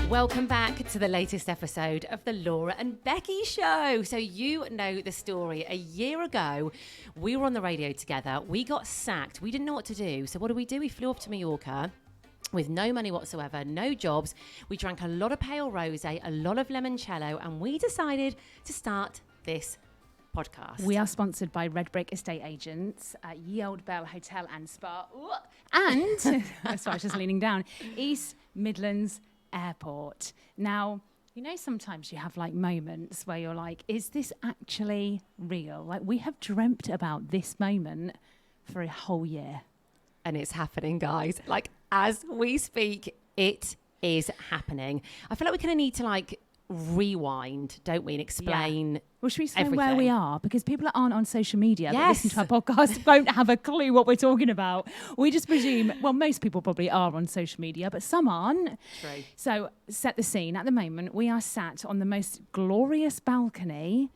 Welcome back to the latest episode of the Laura and Becky Show. So you know the story. A year ago, we were on the radio together. We got sacked. We didn't know what to do. So what did? We flew off to Mallorca with no money whatsoever, no jobs. We drank a lot of pale rosé, a lot of limoncello, and we decided to start this podcast. We are sponsored by Redbrik Estate Agents, Ye Olde Bell Hotel and Spa, and, sorry, I was just leaning down, East Midlands Airport. Now, you know, sometimes you have like moments where you're like, is this actually real? Like, we have dreamt about this moment for a whole year. And it's happening, guys. Like, as we speak, it is happening. I feel like we kind of need to like rewind, don't we, and explain. Yeah. Well, should we explain everything? where we are? Because people that aren't on social media that listen to our podcast won't have a clue what we're talking about. We just presume, well, most people probably are on social media, but some aren't. True. So set the scene. At the moment, we are sat on the most glorious balcony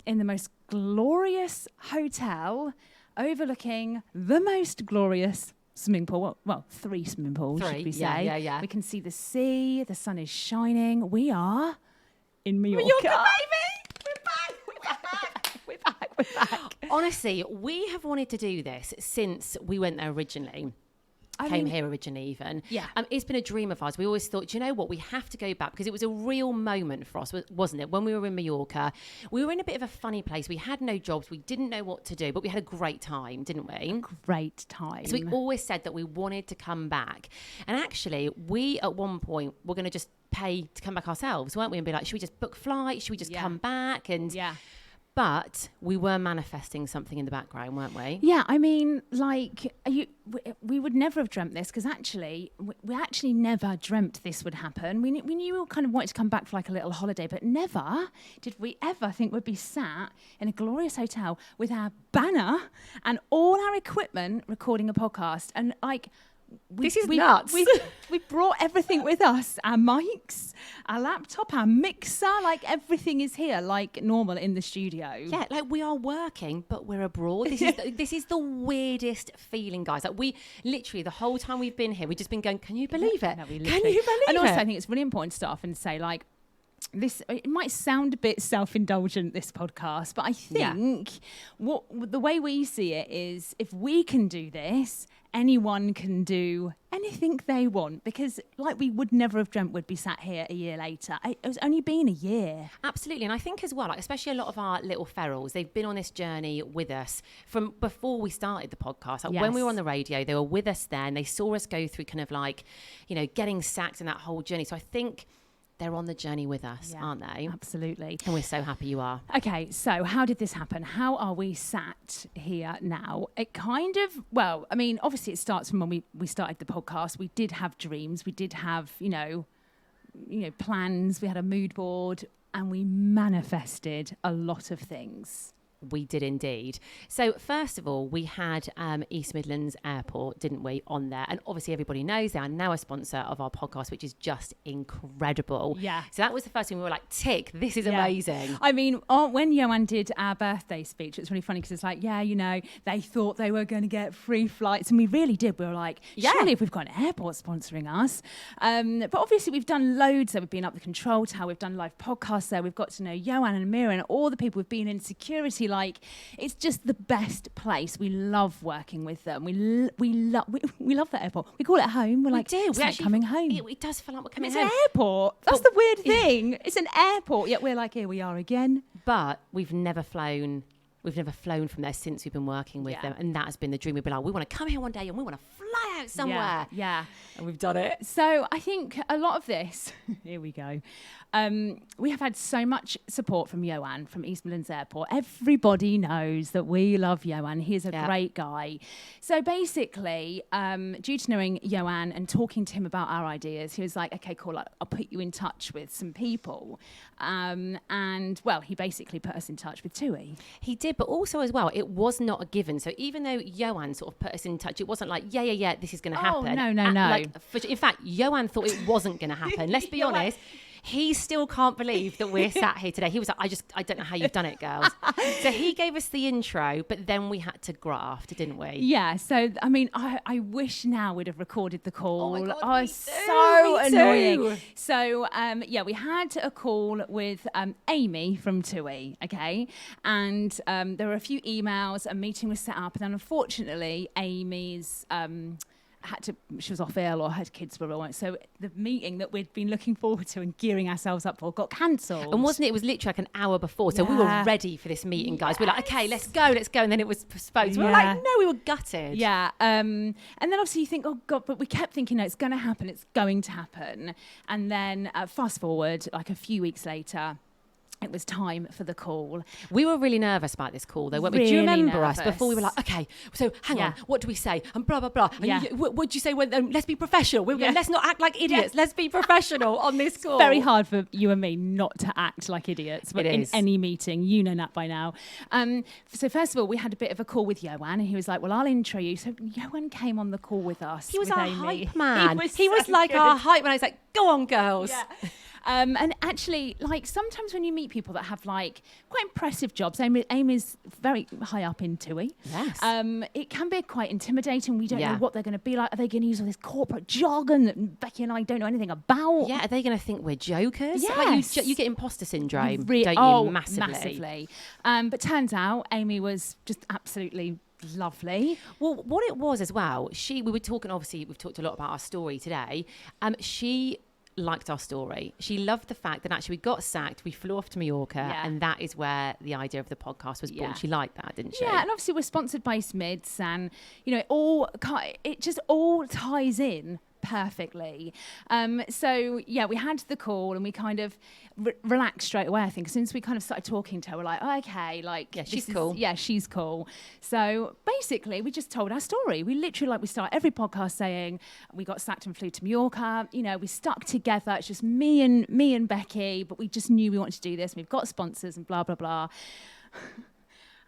in the most glorious hotel overlooking the most glorious swimming pool. Well, 3 swimming pools, should we say. Yeah. We can see the sea. The sun is shining. We are in Mallorca. Mallorca, baby! We're back. Honestly, we have wanted to do this since we went there originally. Came here originally even. Yeah. It's been a dream of ours. We always thought, do you know what? We have to go back because it was a real moment for us, wasn't it? When we were in Mallorca, we were in a bit of a funny place. We had no jobs. We didn't know what to do, but we had a great time, didn't we? Great time. So we always said that we wanted to come back. And actually, we at one point were going to just pay to come back ourselves, weren't we? And be like, should we just book flights? Should we just come back? And But we were manifesting something in the background, weren't we? Yeah, I mean, like, we would never have dreamt this because actually, we actually never dreamt this would happen. We knew we kind of wanted to come back for like a little holiday, but never did we ever think we'd be sat in a glorious hotel with our banner and all our equipment recording a podcast. And like, this is nuts. We brought everything with us, our mics, our laptop, our mixer, like everything is here like normal in the studio. Yeah, like we are working, but we're abroad. This is the weirdest feeling, guys. Like we literally, the whole time we've been here, we've just been going, can you believe it? No, can you believe it? And also I think it's really important to start off and say like, this, it might sound a bit self-indulgent, this podcast, but I think the way we see it is if we can do this, anyone can do anything they want, because like we would never have dreamt we'd be sat here a year later. It was only been a year. Absolutely. And I think as well, like especially a lot of our little ferals, they've been on this journey with us from before we started the podcast. Like when we were on the radio, they were with us then. They saw us go through kind of like, you know, getting sacked and that whole journey. So I think they're on the journey with us, aren't they? Absolutely. And we're so happy you are. Okay, so how did this happen? How are we sat here now? It kind of, well, I mean, obviously it starts from when we started the podcast. We did have dreams. We did have, you know, plans. We had a mood board and we manifested a lot of things. We did indeed. So first of all, we had East Midlands Airport, didn't we, on there? And obviously everybody knows they are now a sponsor of our podcast, which is just incredible. Yeah. So that was the first thing we were like, tick, this is amazing. I mean, when Johan did our birthday speech, it's really funny because it's like, yeah, you know, they thought they were going to get free flights. And we really did. We were like, surely if we've got an airport sponsoring us. But obviously we've done loads there. We've been up the control tower. We've done live podcasts there. We've got to know Johan and Amira and all the people. We've been in security. Like, it's just the best place. We love working with them. We love that airport. We call it home. We're like, do. It's like coming home. It does feel like we're coming home. home. It's an airport. That's the weird thing. It's an airport. Yet we're like, here we are again. But we've never flown from there since we've been working with them. And that has been the dream. We've been like, we want to come here one day and we want to fly out somewhere. Yeah. And we've done it. So I think a lot of this, here we go. We have had so much support from Johan from East Midlands Airport. Everybody knows that we love Johan. He is a great guy. So basically, due to knowing Johan and talking to him about our ideas, he was like, okay, cool, I'll put you in touch with some people. And, well, he basically put us in touch with TUI. He did, but also as well, it was not a given. So even though Johan sort of put us in touch, it wasn't like, yeah, this is going to happen. No. In fact, Johan thought it wasn't going to happen. Let's be honest. He still can't believe that we're sat here today. He was like, I don't know how you've done it, girls. So he gave us the intro, but then we had to graft, didn't we? Yeah. So, I mean, I wish now we'd have recorded the call. Oh my God, oh, me so too, me annoying. too. So, yeah, we had a call with Amy from TUI, okay? And there were a few emails, a meeting was set up, and then unfortunately, Amy's... she was off ill or her kids were ill. So the meeting that we'd been looking forward to and gearing ourselves up for got cancelled. And wasn't it? It was literally like an hour before. So we were ready for this meeting, guys. We were like, okay, let's go. And then it was postponed. So we were like, no, we were gutted. Yeah. And then obviously you think, oh God, but we kept thinking, no, it's going to happen. It's going to happen. And then fast forward, like a few weeks later, it was time for the call. We were really nervous about this call, though. Really do you remember nervous. us before? We were like, okay, so hang on, what do we say? And blah, blah, blah. And what'd you say? Let's be professional. We were going, let's not act like idiots. Let's be professional on this call. Very hard for you and me not to act like idiots in any meeting. You know that by now. So first of all, we had a bit of a call with Johan, and he was like, well, I'll intro you. So Johan came on the call with us. He was with our Amy. hype man. He was like our hype man. I was like, go on, girls. Yeah. And actually, like sometimes when you meet people that have like quite impressive jobs, Amy's very high up in TUI. Yes. It can be quite intimidating. We don't know what they're going to be like. Are they going to use all this corporate jargon that Becky and I don't know anything about? Yeah. Are they going to think we're jokers? Yes. Like you get imposter syndrome, don't you? Massively. But turns out Amy was just absolutely lovely. Well, what it was as well, we were talking, obviously, we've talked a lot about our story today. She liked our story. She loved the fact that actually we got sacked, we flew off to Mallorca, and that is where the idea of the podcast was born. She liked that, didn't she? Yeah, and obviously we're sponsored by Smids, and you know, it just all ties in perfectly. So yeah, we had the call and we kind of relaxed straight away. I think since we kind of started talking to her, we're like, oh, okay, like she's cool. Yeah, she's cool. So basically, we just told our story. We literally we start every podcast saying we got sacked and flew to Mallorca. You know, we stuck together. It's just me and Becky, but we just knew we wanted to do this. We've got sponsors and blah blah blah.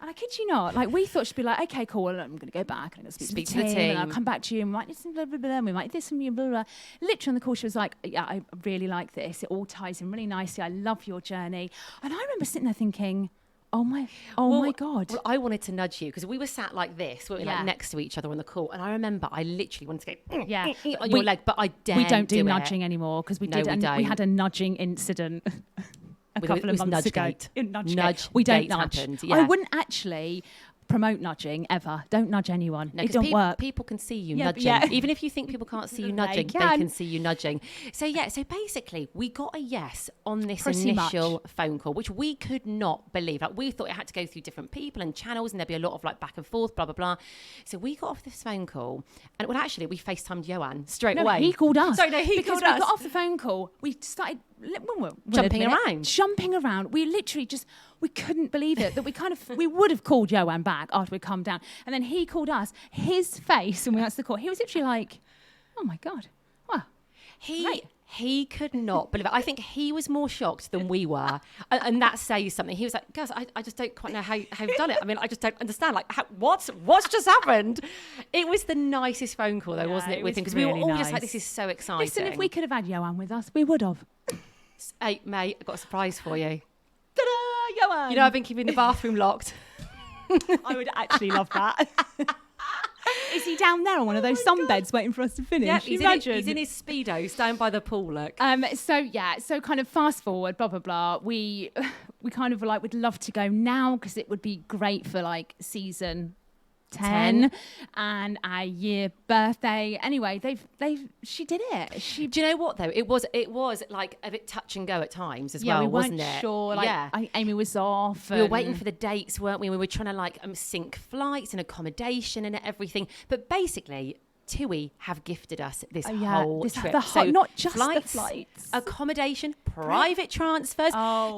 And I kid you not, like we thought she'd be like, okay, cool, well, I'm going to go back and I'm going to speak to the team and I'll come back to you and we might listen, blah, blah, blah, and we might this and blah, blah, blah. Literally on the call, she was like, yeah, I really like this. It all ties in really nicely. I love your journey. And I remember sitting there thinking, oh my God. Well, I wanted to nudge you because we were sat like this, we were like next to each other on the call. And I remember I literally wanted to go on your leg, but I daren't. We don't do nudging anymore because we had a nudging incident. A couple of months ago. Nudge. We don't nudge. I wouldn't actually promote nudging ever. Don't nudge anyone. No, it don't work. People can see you nudging. Yeah. Even if you think people can't see you nudging, they can see you nudging. So so basically we got a yes on this initial phone call, which we could not believe. Like we thought it had to go through different people and channels and there'd be a lot of like back and forth, blah, blah, blah. So we got off this phone call and actually we FaceTimed Johan straight away. He called us. Sorry, no, he called us. We got off the phone call. We started jumping around. We literally we couldn't believe it that we would have called Johan back after we calmed down, and then he called us. His face when we answered the call, he was literally like, oh my God, wow. He could not believe it. I think he was more shocked than we were. And that says something. He was like, guys, I just don't quite know how you've done it. I mean, I just don't understand. Like, what's just happened? It was the nicest phone call, though, wasn't it, with him? Because we were all just like, this is so exciting. Listen, if we could have had Johan with us, we would have. Hey, mate, I've got a surprise for you. Ta-da, Johan! You know, I've been keeping the bathroom locked. I would actually love that. Is he down there on one of those sunbeds waiting for us to finish? Yeah, he's in his Speedos down by the pool, look. So kind of fast forward, blah, blah, blah. We kind of were like, we'd love to go now because it would be great for like season 10 and our year birthday. Anyway, she did it. Do you know what though? It was like a bit touch and go at times as well, wasn't it? We weren't sure. Like, Amy was off. We were waiting for the dates, weren't we? We were trying to like sync flights and accommodation and everything. But basically, TUI have gifted us this whole trip. Not just flights, the flights. Accommodation, private transfers,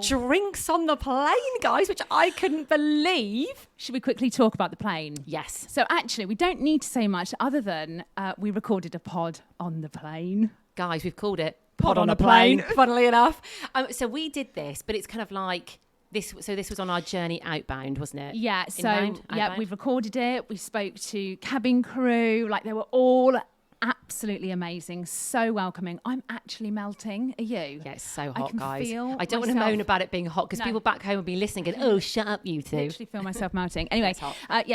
drinks on the plane, guys, which I couldn't believe. Should we quickly talk about the plane? Yes. So actually, we don't need to say much other than we recorded a pod on the plane. Guys, we've called it Pod on a Plane, funnily enough. So we did this, but it's kind of like... This was on our journey outbound, wasn't it? Yeah, outbound. We've recorded it. We spoke to cabin crew. Like, they were all absolutely amazing, so welcoming. I'm actually melting. Are you? Yeah, it's so hot, guys. Feel I don't want to moan about it being hot because people back home will be listening and oh, shut up, you two. I literally feel myself melting. Anyway,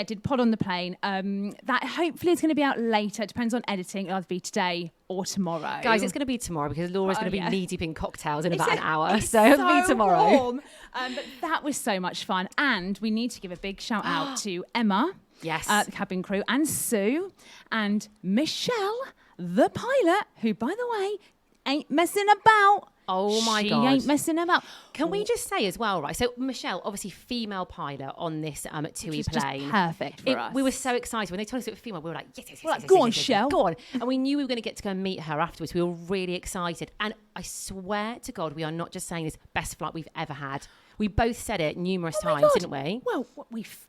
did pod on the plane. That hopefully is going to be out later. It depends on editing. It'll either be today or tomorrow. Guys, it's going to be tomorrow because Laura's going to be knee deep in cocktails in about an hour. So it'll be tomorrow. Warm. But that was so much fun. And we need to give a big shout out to Emma. Yes. The cabin crew, and Sue, and Michelle, the pilot, who, by the way, ain't messing about. Oh, my God. She ain't messing about. Can we just say as well, right? So, Michelle, obviously female pilot on this TUI plane. Just perfect for us. We were so excited. When they told us it was female, we were like, yes. Go on, Shell. Go on. And we knew we were going to get to go and meet her afterwards. We were really excited. And I swear to God, we are not just saying this, best flight we've ever had. We both said it numerous times, didn't we? Well,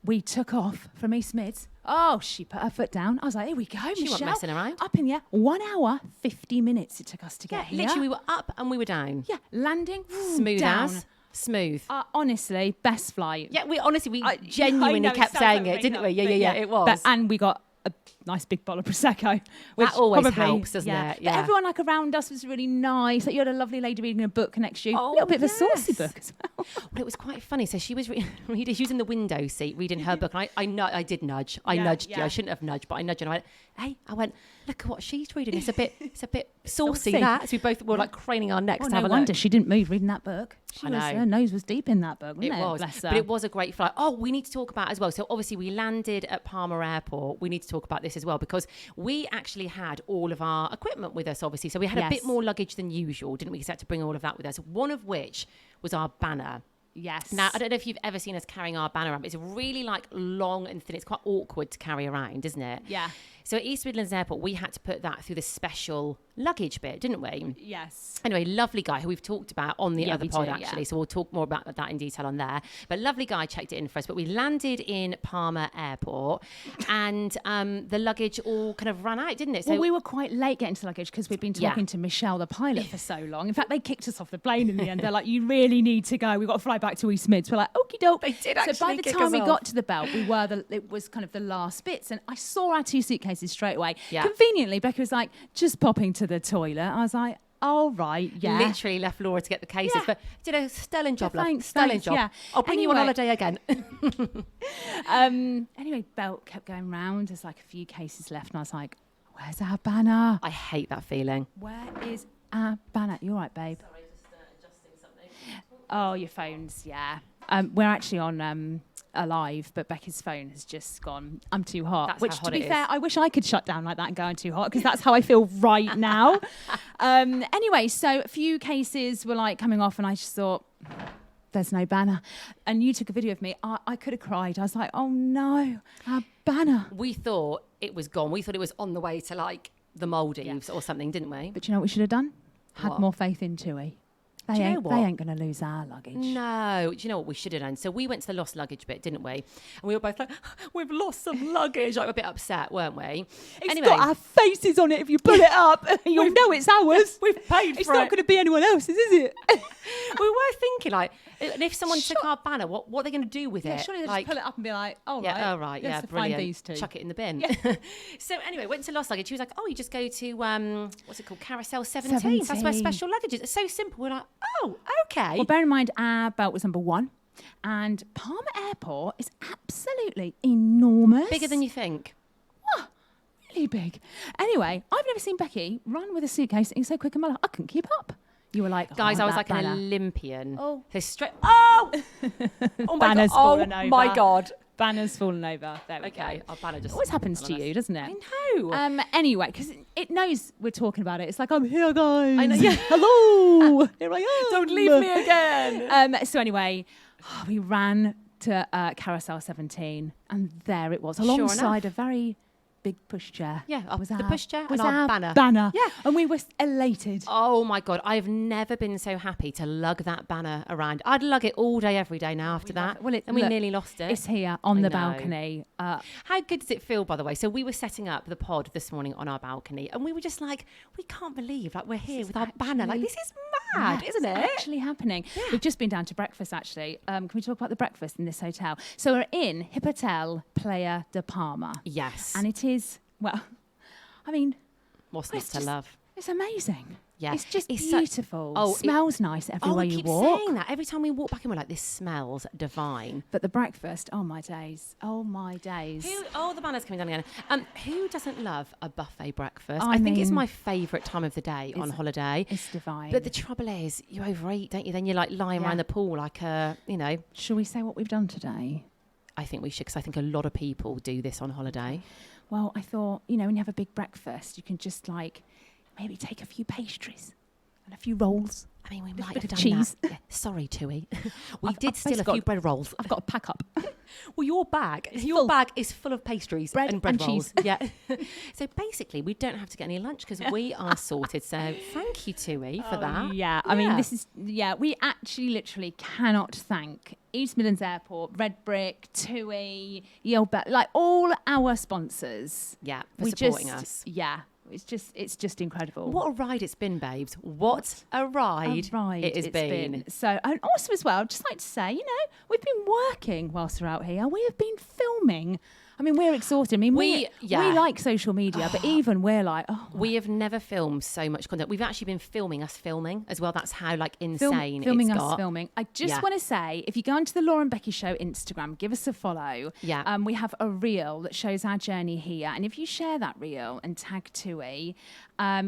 we took off from East Mids. Oh, she put her foot down. I was like, here we go, Michelle. She wasn't messing around. Up in the air. 1 hour, 50 minutes it took us to get here. Literally, we were up and we were down. Yeah, landing. Smooth down. as. Smooth. Honestly, best flight. Yeah, we genuinely kept saying it, didn't we? Yeah, it was. And we got a nice big bottle of Prosecco. Which that always helps, doesn't it? Yeah. But everyone around us was really nice. Like, you had a lovely lady reading a book next to you. Oh, a little bit of a saucy book as well. Well, it was quite funny. So she was reading, she was in the window seat reading her book. And I did nudge. I nudged you. I shouldn't have nudged, but I nudged and I went, look at what she's reading. It's a bit saucy, that. So we both were like craning our necks to have a look. No wonder she didn't move reading that book. I know. Her nose was deep in that book, wasn't it? It was. Bless her. But it was a great flight. Oh, we need to talk about as well. So obviously we landed at Palma Airport. We need to talk about this as well because we actually had all of our equipment with us, obviously. So we had a bit more luggage than usual, didn't we? We had to bring all of that with us. One of which was our banner. Yes. Now, I don't know if you've ever seen us carrying our banner around, but it's really like long and thin. It's quite awkward to carry around, isn't it? Yeah. So at East Midlands Airport, we had to put that through the special luggage bit, didn't we? Yes. Anyway, lovely guy who we've talked about on the other pod, actually. Yeah. So we'll talk more about that in detail on there. But lovely guy checked it in for us. But we landed in Palma Airport and the luggage all kind of ran out, didn't it? So we were quite late getting to luggage because we'd been talking to Michelle, the pilot, for so long. In fact, they kicked us off the plane in the end. They're like, you really need to go. We've got to fly back to East Mids. We're like, okie doke. They did actually So by the kick time us we off. got to the belt, it was kind of the last bits. And I saw our 2 suitcases straight away. Yeah. Conveniently, Becca was like, just popping to the toilet. I was like, all right, yeah. Literally left Laura to get the cases. Yeah. But did a sterling job, love. Thanks, Sterling job. yeah. I'll bring you on holiday again. Anyway, belt kept going round. There's like a few cases left. And I was like, where's our banner? I hate that feeling. Where is our banner? You all right, babe? Sorry, just adjusting something. Oh, your phone's, yeah. We're actually on Alive, but Becky's phone has just gone, I'm too hot. That's Which, how to hot be it fair, is. I wish I could shut down like that and go, I'm too hot, because that's how I feel right now. Anyway, so a few cases were like coming off, and I just thought, there's no banner. And you took a video of me. I could have cried. I was like, oh no, our banner. We thought it was gone. We thought it was on the way to like the Maldives or something, didn't we? But you know what we should have done? Had What? more faith in TUI. They ain't going to lose our luggage. No. Do you know what we should have done? So we went to the lost luggage bit, didn't we? And we were both like, we've lost some luggage. Like, we're a bit upset, weren't we? It's got our faces on it. If you pull it up, you'll know it's ours. We've paid for it. It's not going to be anyone else's, is it? We were thinking, like, and if someone took our banner, what are they going to do with it? Surely they like, just pull it up and be like, oh, yeah, right. oh, right, let's yeah, find brilliant. these two. Chuck it in the bin. Yeah. So anyway, went to lost luggage. She was like, oh, you just go to, what's it called? Carousel 17. That's where special luggage is. It's so simple. We're like, oh, okay. Well, bear in mind, our belt was number 1. And Palma Airport is absolutely enormous. Bigger than you think. Really big. Anyway, I've never seen Becky run with a suitcase and so quick and mellow. I couldn't keep up. You were like, guys, I was like banner. an Olympian. Oh. So straight. Oh! Oh my Banner's God. fallen Oh over. my God. Banner's fallen over. There we Okay, go. our banner just. It always happens to you, doesn't it? I know. Anyway, because it knows we're talking about it. It's like, I'm here, guys. I know, yeah. Hello. Here I am. Don't leave me again. So anyway, we ran to Carousel 17, and there it was, alongside a very big pushchair. Yeah, was the our- pushchair was and our our banner. Yeah, and we were elated. Oh my God, I've never been so happy to lug that banner around. I'd lug it all day, every day now after that. Well, and we nearly lost it. It's here on I the know. balcony. How good does it feel, by the way? So we were setting up the pod this morning on our balcony, and we were just like, we can't believe like we're here with our banner. Like, this is mad, isn't it? It's actually happening. Yeah. We've just been down to breakfast, actually. Can we talk about the breakfast in this hotel? So we're in Hipotel Playa de Palma. Yes. And it is, well, I mean, What's not to love? It's amazing. Yeah. It's just beautiful. Smells nice everywhere you walk. I keep saying that. Every time we walk back in, we're like, this smells divine. But the breakfast, oh my days. Oh my days. The banner's coming down again. Who doesn't love a buffet breakfast? I think it's my favourite time of the day on holiday. It's divine. But the trouble is, you overeat, don't you? Then you're like lying around the pool like Shall we say what we've done today? I think we should, because I think a lot of people do this on holiday. Well, I thought, when you have a big breakfast, you can just maybe take a few pastries and a few rolls. I mean, we might have done cheese. that. Yeah. Sorry, Tui. We did steal a few bread rolls. I've got to pack up. Well, your bag is full of pastries and bread rolls. Cheese. Yeah. So basically, we don't have to get any lunch because we are sorted. So thank you, Tui, for that. Yeah. I mean, we actually literally cannot thank East Midlands AirportRedbrik, Tui, all our sponsors. Yeah, for supporting us. Yeah. It's just incredible. What a ride it's been, babes. What a ride it has been. So, and also as well, just like to say, we've been working whilst we're out here. We have been filming. I mean, we're exhausted. I mean, we like social media, but even we're like, we have never filmed so much content. We've actually been filming us filming as well. That's how insane filming it's us got. filming. I just want to say, if you go onto the Laura and Becky Show Instagram, give us a follow. Yeah. We have a reel that shows our journey here, and if you share that reel and tag Tui,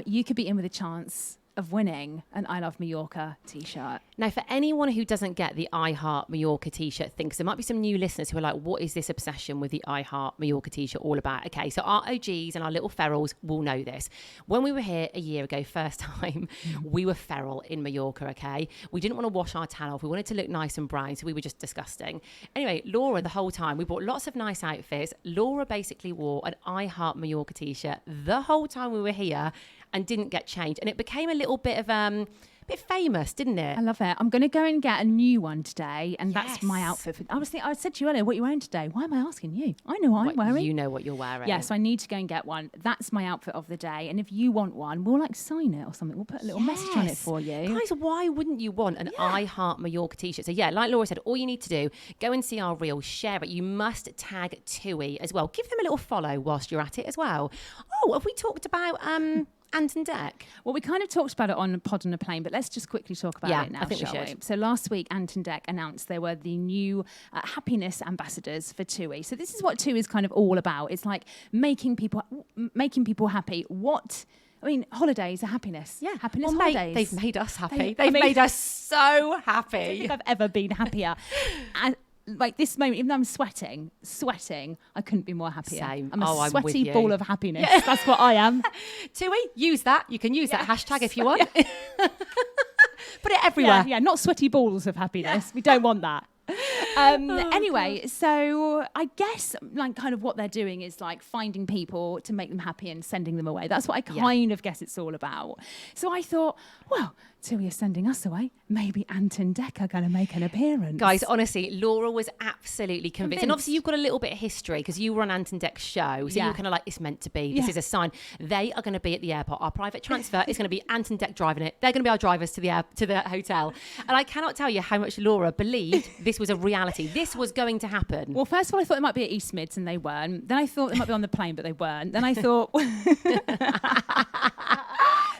you could be in with a chance of winning an I Love Mallorca t-shirt. Now, for anyone who doesn't get the I Heart Mallorca t-shirt thing, because there might be some new listeners who are like, what is this obsession with the I Heart Mallorca t-shirt all about? Okay, so our OGs and our little ferals will know this. When we were here a year ago, first time, we were feral in Mallorca, okay? We didn't want to wash our tan off. We wanted to look nice and brown, so we were just disgusting. Anyway, Laura, the whole time, we bought lots of nice outfits. Laura basically wore an I Heart Mallorca t-shirt the whole time we were here and didn't get changed. And it became a little bit of bit famous, didn't it? I love it. I'm going to go and get a new one today, and that's my outfit. I said to you earlier, what are you wearing today? Why am I asking you? I know what I'm wearing. You know what you're wearing. Yeah, so I need to go and get one. That's my outfit of the day. And if you want one, we'll sign it or something. We'll put a little message on it for you. Guys, why wouldn't you want an I Heart Mallorca t-shirt? So yeah, like Laura said, all you need to do, go and see our reel, share it. You must tag Tui as well. Give them a little follow whilst you're at it as well. Oh, have we talked about Anton Deck? Well, we kind of talked about it on Pod on a Plane, but let's just quickly talk about it now, I think shall we should. So last week, Anton Deck announced they were the new happiness ambassadors for TUI. So this is what TUI is kind of all about. It's like making people happy. Holidays are happiness. Yeah. Happiness holidays. They've made us happy. They've made us so happy. I don't think I've ever been happier. Like this moment, even though I'm sweating, I couldn't be more happier. Same. I'm a sweaty I'm with you. ball of happiness. Yeah. That's what I am. Tui, use that. You can use that hashtag if you want. Put it everywhere. Yeah, not sweaty balls of happiness. We don't want that. Anyway, so I guess kind of what they're doing is finding people to make them happy and sending them away. That's what I kind of guess it's all about. So I thought, well, TUI are sending us away. Maybe Anton Deck are going to make an appearance. Guys, honestly, Laura was absolutely convinced. And obviously you've got a little bit of history because you were on Anton Deck's show. So you were kind of like, it's meant to be. This is a sign. They are going to be at the airport. Our private transfer is going to be Anton Deck driving it. They're going to be our drivers to the hotel. And I cannot tell you how much Laura believed this was a reality. This was going to happen. Well, first of all, I thought it might be at East Mids and they weren't. Then I thought they might be on the plane, but they weren't. Then I thought...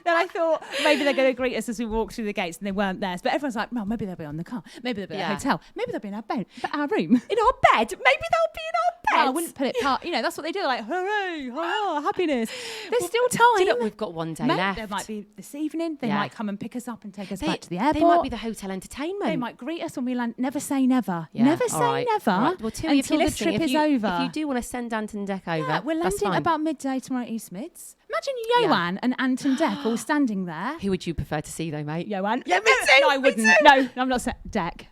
Then I thought maybe they're going to greet us as we walk through the gates, and they weren't there. But everyone's like, well, maybe they'll be on the car. Maybe they'll be at the hotel. Maybe they'll be in our bed, our room. In our bed? Maybe they'll be in our bed. Well, I wouldn't put it part. That's what they do. They're like, hooray, hurrah, happiness. There's still time. Do you know, we've got one day left. There might be this evening. They might come and pick us up and take us back to the airport. They might be the hotel entertainment. They might greet us when we land. Never say never. Never say never. Right. Well, Tui, until the trip is over. If you do want to send Anton Deck over, we're landing about midday tomorrow at East Mids. Imagine Johan and Anton Deck all standing there. Who would you prefer to see though, mate? Johan. Yeah, me too. No, I wouldn't. No, I'm not Deck.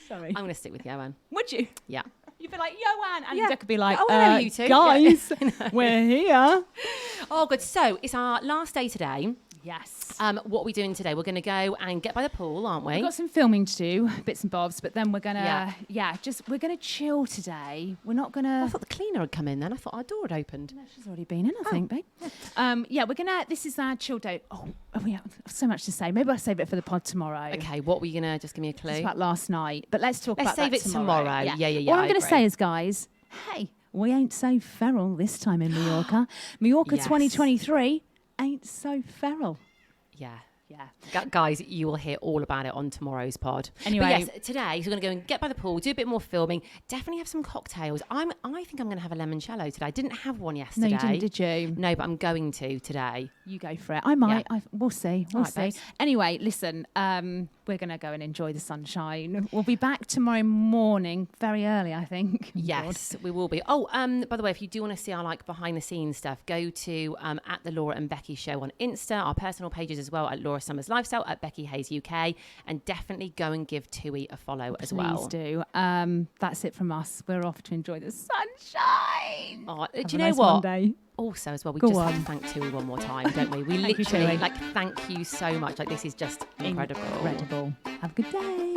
Sorry. I'm going to stick with Johan. Would you? Yeah. You'd be like, Johan. And Deck would be like, I know you two. Guys, we're here. Oh, good. So it's our last day today. Yes. What are we doing today? We're going to go and get by the pool, aren't we? We've got some filming to do, bits and bobs, but then we're going to, we're going to chill today. We're not going to... I thought the cleaner had come in then. I thought our door had opened. No, she's already been in, I think, babe. We're going to... This is our chill day. Oh, we have so much to say. Maybe I'll save it for the pod tomorrow. Okay, what were you going to... Just give me a clue. It's about last night, but let's talk about that Let's save it tomorrow. Yeah. What I'm going to say is, guys, hey, we ain't so feral this time in Mallorca. Mallorca 2023... ain't so feral. Yeah. Yeah. Guys, you will hear all about it on tomorrow's pod. Anyway. But yes, today, so we're going to go and get by the pool, do a bit more filming, definitely have some cocktails. I think I'm going to have a limoncello today. I didn't have one yesterday. No, you didn't, did you? No, but I'm going to today. You go for it. I might. Yeah. We'll see. We'll Right, see. babes. Anyway, listen, we're going to go and enjoy the sunshine. We'll be back tomorrow morning, very early, I think. Yes, we will be. Oh, by the way, if you do want to see our behind the scenes stuff, go to at the Laura and Becky Show on Insta, our personal pages as well, at Laura Summers Lifestyle, at Becky Hayes UK, and definitely go and give Tui a follow as well. Please do. That's it from us. We're off to enjoy the sunshine. Oh, do Have you a know nice what? Monday. Also, as well, we Go just on. have to thank Tui one more time, don't we? We Thank you, literally, Tui. thank you so much. This is just incredible. Incredible. Have a good day.